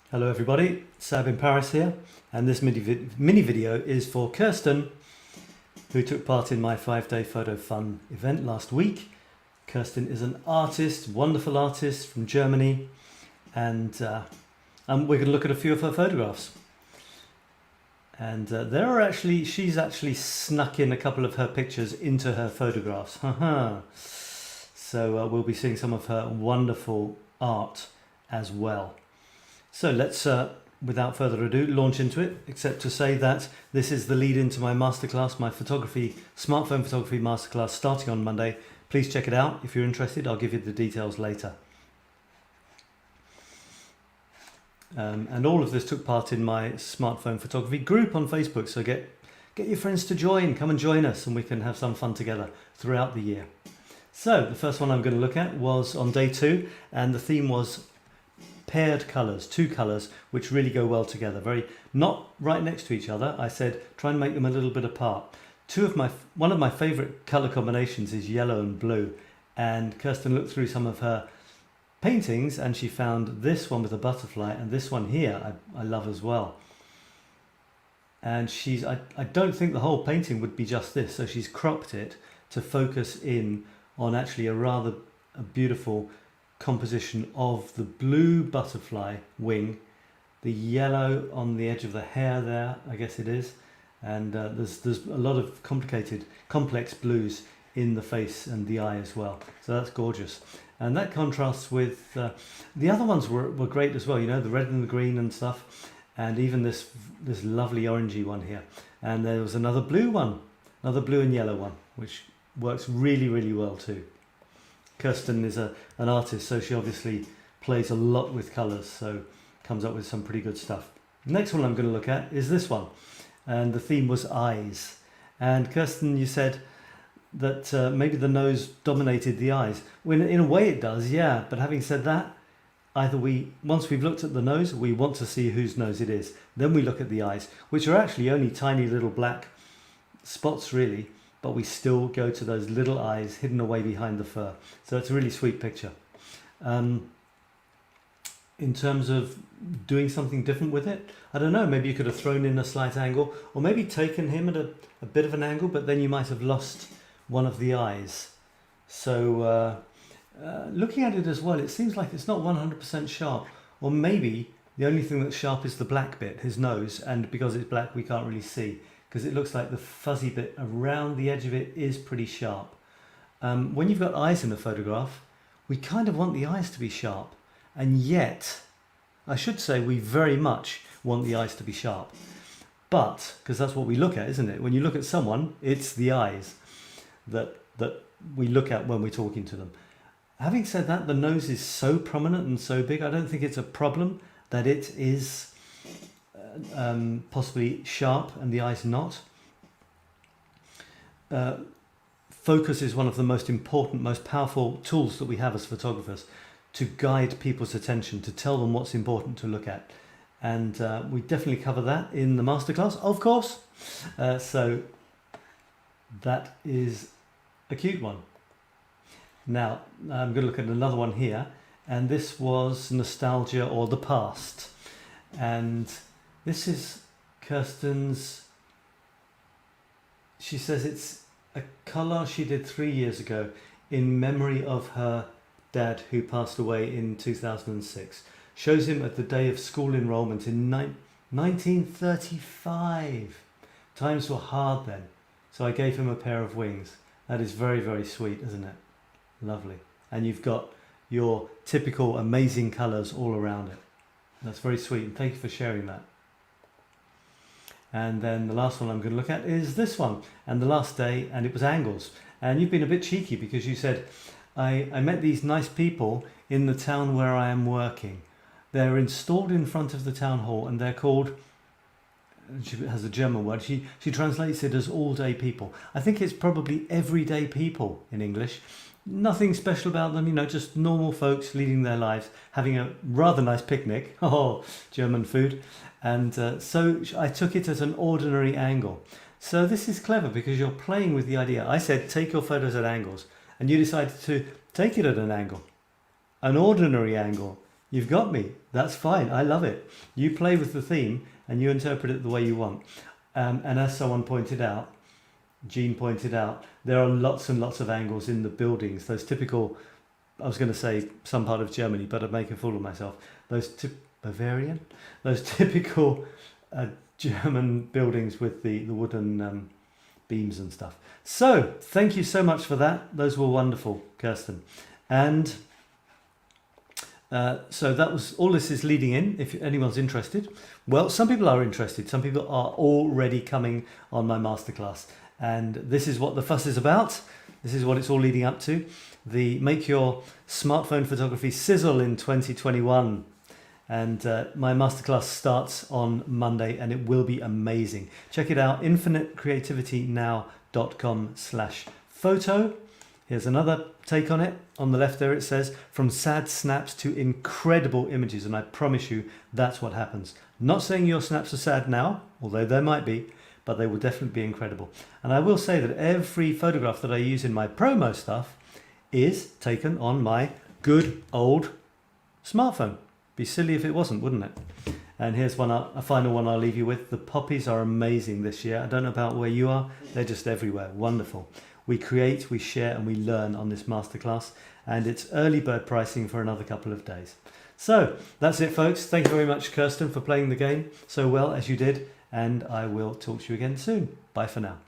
Hello everybody, 𝗏𝗵𝗏𝗧𝗏 here, and this mini video is for Kirsten, who took part in my 5-day photo fun event last week. Kirsten is an artist, wonderful artist from Germany, and we're going to look at a few of her photographs. And she's actually snuck in a couple of her pictures into her photographs. So we'll be seeing some of her wonderful art as well. So let's, without further ado, launch into it, except to say that this is the lead into my masterclass, my smartphone photography masterclass starting on Monday. Please check it out. If you're interested, I'll give you the details later. And all of this took part in my smartphone photography group on Facebook. So get your friends to join, come and join us, and we can have some fun together throughout the year. So the first one I'm going to look at was on day 2, and the theme was paired colours, 2 colours which really go well together, not right next to each other. I said try and make them a little bit apart. One of my favourite colour combinations is yellow and blue, and Kirsten looked through some of her paintings and she found this one with a butterfly, and this one here I love as well. And I don't think the whole painting would be just this, so she's cropped it to focus in on actually a beautiful composition of the blue butterfly wing, the yellow on the edge of the hair there, I guess it is, and there's a lot of complex blues in the face and the eye as well. So that's gorgeous, and that contrasts with the other ones were great as well. You know, the red and the green and stuff, and even this lovely orangey one here. And there was another blue one, another blue and yellow one, which works really, really well too. Kirsten is an artist, so she obviously plays a lot with colours, so comes up with some pretty good stuff. The next one I'm going to look at is this one, and the theme was eyes. And Kirsten, you said that maybe the nose dominated the eyes. Well, in a way it does, yeah, but having said that, once we've looked at the nose, we want to see whose nose it is. Then we look at the eyes, which are actually only tiny little black spots really, but we still go to those little eyes hidden away behind the fur. So it's a really sweet picture. In terms of doing something different with it, I don't know, maybe you could have thrown in a slight angle, or maybe taken him at a bit of an angle, but then you might have lost one of the eyes. So looking at it as well, it seems like it's not 100% sharp, or maybe the only thing that's sharp is the black bit, his nose, and because it's black we can't really see, because it looks like the fuzzy bit around the edge of it is pretty sharp. When you've got eyes in a photograph, we kind of want the eyes to be sharp, and yet, I should say we very much want the eyes to be sharp. But, because that's what we look at, isn't it? When you look at someone, it's the eyes that we look at when we're talking to them. Having said that, the nose is so prominent and so big, I don't think it's a problem that it is possibly sharp and the eyes not. Focus is one of the most important, most powerful tools that we have as photographers to guide people's attention, to tell them what's important to look at. And we definitely cover that in the masterclass, of course. So that is a cute one. Now I'm going to look at another one here, and this was nostalgia or the past. And this is Kirsten's, she says it's a colour she did 3 years ago in memory of her dad who passed away in 2006. Shows him at the day of school enrolment in 1935. Times were hard then, so I gave him a pair of wings. That is very, very sweet, isn't it? Lovely. And you've got your typical amazing colours all around it. That's very sweet, and thank you for sharing that. And then the last one I'm going to look at is this one, and the last day, and it was angles. And you've been a bit cheeky because you said, I met these nice people in the town where I am working. They're installed in front of the town hall, and they're called, she has a German word, she translates it as all-day people. I think it's probably everyday people in English. Nothing special about them, you know, just normal folks leading their lives, having a rather nice picnic. Oh, German food. And so I took it at an ordinary angle. So this is clever because you're playing with the idea. I said take your photos at angles, and you decided to take it at an angle, an ordinary angle. You've got me. That's fine. I love it. You play with the theme and you interpret it the way you want. And as someone pointed out, Jean pointed out, there are lots and lots of angles in the buildings. Those typical, I was going to say some part of Germany, but I'd make a fool of myself. Those Bavarian? Those typical German buildings with the wooden beams and stuff. So, thank you so much for that. Those were wonderful, Kirsten. And so that was all. This is leading in, if anyone's interested. Well, some people are interested. Some people are already coming on my masterclass. And this is what the fuss is about. This is what it's all leading up to. The Make Your Smartphone Photography Sizzle in 2021. And my masterclass starts on Monday and it will be amazing. Check it out, infinitecreativitynow.com/photo. Here's another take on it. On the left there it says, from sad snaps to incredible images. And I promise you that's what happens. Not saying your snaps are sad now, although there might be, but they will definitely be incredible. And I will say that every photograph that I use in my promo stuff is taken on my good old smartphone. Be silly if it wasn't, wouldn't it? And here's one, a final one I'll leave you with. The poppies are amazing this year. I don't know about where you are. They're just everywhere. Wonderful. We create, we share, and we learn on this masterclass. And it's early bird pricing for another couple of days. So that's it, folks. Thank you very much, Kirsten, for playing the game so well as you did. And I will talk to you again soon. Bye for now.